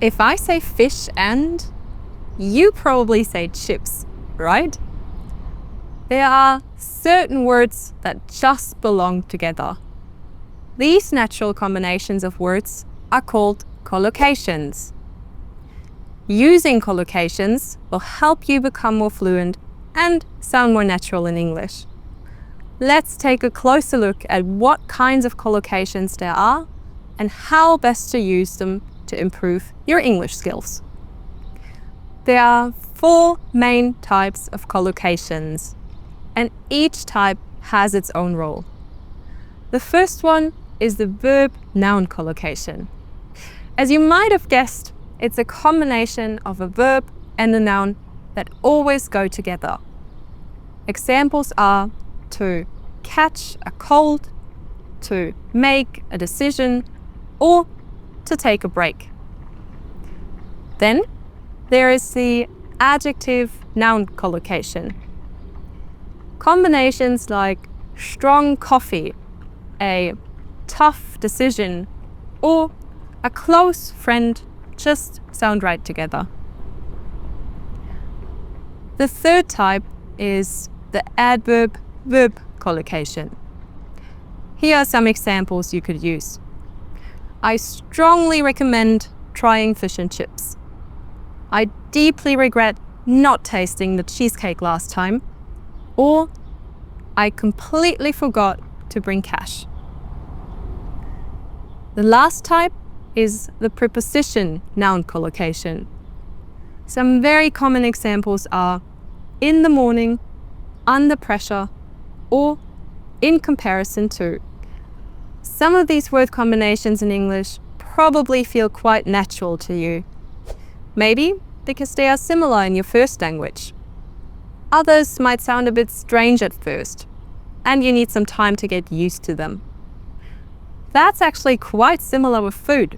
If I say fish and, you probably say chips, right? There are certain words that just belong together. These natural combinations of words are called collocations. Using collocations will help you become more fluent and sound more natural in English. Let's take a closer look at what kinds of collocations there are and how best to use them to improve your English skills. There are 4 main types of collocations, and each type has its own role. The first one is the verb-noun collocation. As you might have guessed, it's a combination of a verb and a noun that always go together. Examples are to catch a cold, to make a decision, or to take a break. Then there is the adjective-noun collocation. Combinations like strong coffee, a tough decision, or a close friend just sound right together. The third type is the adverb-verb collocation. Here are some examples you could use. I strongly recommend trying fish and chips. I deeply regret not tasting the cheesecake last time. Or, I completely forgot to bring cash. The last type is the preposition noun collocation. Some very common examples are in the morning, under pressure, or in comparison to. Some of these word combinations in English probably feel quite natural to you. Maybe because they are similar in your first language. Others might sound a bit strange at first, and you need some time to get used to them. That's actually quite similar with food.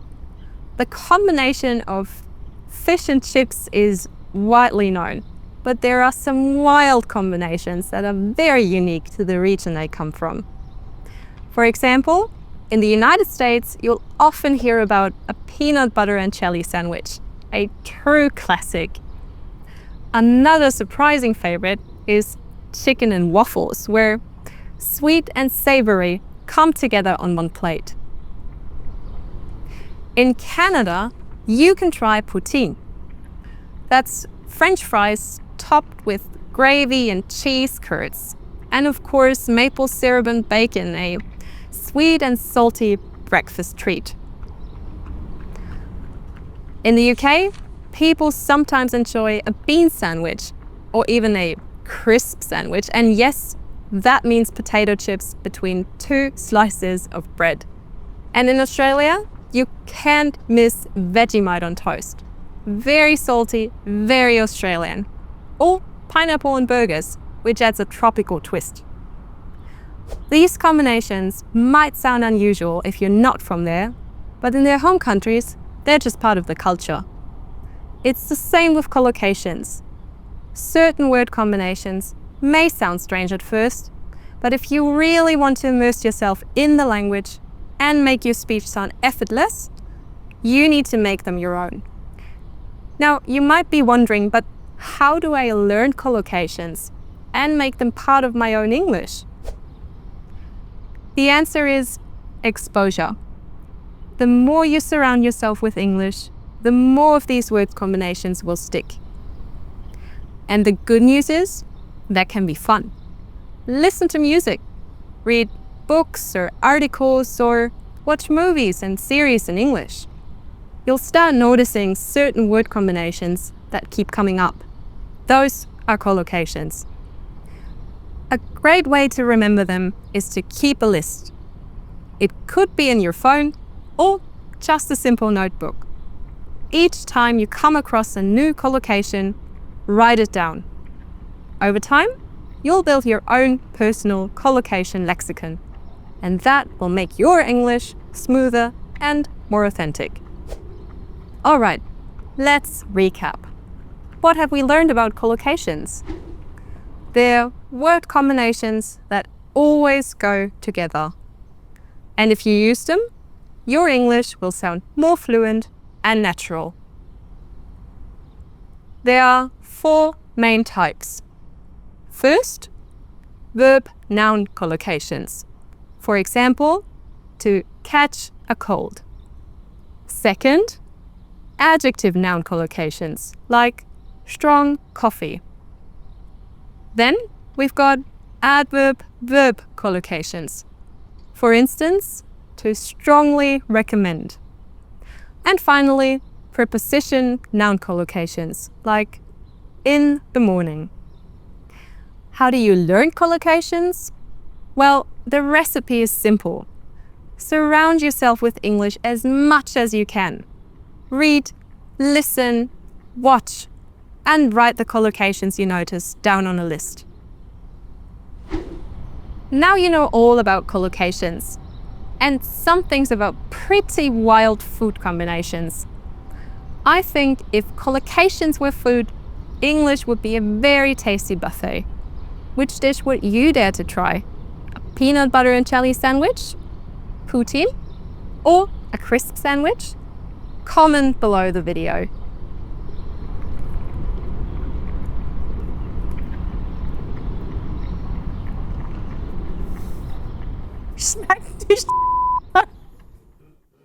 The combination of fish and chips is widely known, but there are some wild combinations that are very unique to the region they come from. For example, in the United States, you'll often hear about a peanut butter and jelly sandwich, a true classic. Another surprising favorite is chicken and waffles, where sweet and savory come together on one plate. In Canada, you can try poutine. That's French fries topped with gravy and cheese curds, and of course maple syrup and bacon, a sweet and salty breakfast treat. In the UK, people sometimes enjoy a bean sandwich or even a crisp sandwich, and yes, that means potato chips between 2 slices of bread. And in Australia, you can't miss Vegemite on toast. Very salty, very Australian. Or pineapple on burgers, which adds a tropical twist. These combinations might sound unusual if you're not from there, but in their home countries, they're just part of the culture. It's the same with collocations. Certain word combinations may sound strange at first, but if you really want to immerse yourself in the language and make your speech sound effortless, you need to make them your own. Now, you might be wondering, but how do I learn collocations and make them part of my own English? The answer is exposure. The more you surround yourself with English, the more of these word combinations will stick. And the good news is, that can be fun. Listen to music, read books or articles, or watch movies and series in English. You'll start noticing certain word combinations that keep coming up. Those are collocations. A great way to remember them is to keep a list. It could be in your phone or just a simple notebook. Each time you come across a new collocation, write it down. Over time, you'll build your own personal collocation lexicon, and that will make your English smoother and more authentic. All right, let's recap. What have we learned about collocations? They're word combinations that always go together. And if you use them, your English will sound more fluent and natural. There are 4 main types. First, verb-noun collocations. For example, to catch a cold. Second, adjective noun collocations, like strong coffee. Then we've got adverb-verb collocations. For instance, to strongly recommend. And finally, preposition noun collocations, like in the morning. How do you learn collocations? Well, the recipe is simple. Surround yourself with English as much as you can. Read, listen, watch, and write the collocations you notice down on a list. Now you know all about collocations and some things about pretty wild food combinations. I think if collocations were food, English would be a very tasty buffet. Which dish would you dare to try? A peanut butter and jelly sandwich? Poutine? Or a crisp sandwich? Comment below the video. Schmeckt die